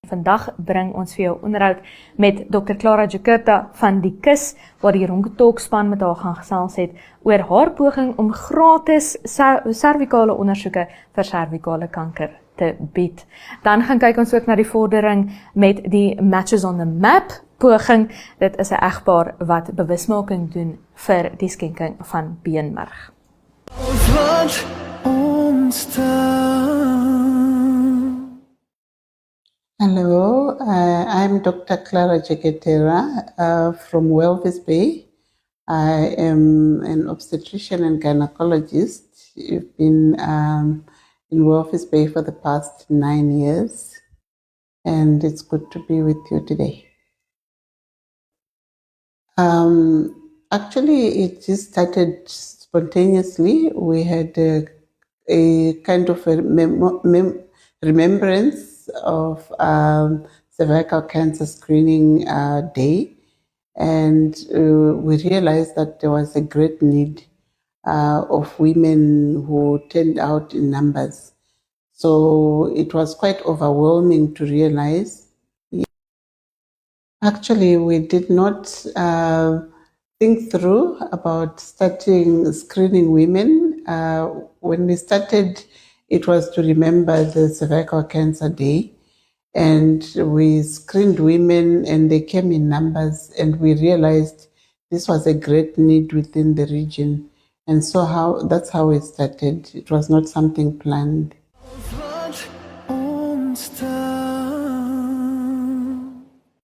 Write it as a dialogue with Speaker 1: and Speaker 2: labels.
Speaker 1: Vandag bring ons vir jou onderhoud met Dr. Clara Jacurta van die KUS, waar die Ronke Talk span met haar gaan gesels het oor haar poging om gratis servikale ondersoeke vir servikale kanker te bied. Dan gaan kyk ons ook na die vordering met die Matches on the Map poging. Dit is 'n egpaar wat bewusmaking doen vir die skenking van beenmerg.
Speaker 2: Hello, I'm Dr. Clara Jacurta from Walvis Bay. I am an obstetrician and gynecologist. I've been in Walvis Bay for the past 9 years, and it's good to be with you today. Actually, it just started spontaneously. We had a kind of a remembrance of cervical cancer screening day, and we realized that there was a great need of women who turned out in numbers. So it was quite overwhelming to realize. Actually, we did not think through about starting screening women. When we started, it was to remember the Cervical Cancer Day, and we screened women and they came in numbers, and we realized this was a great need within the region. And so that's how it started. It was not something planned.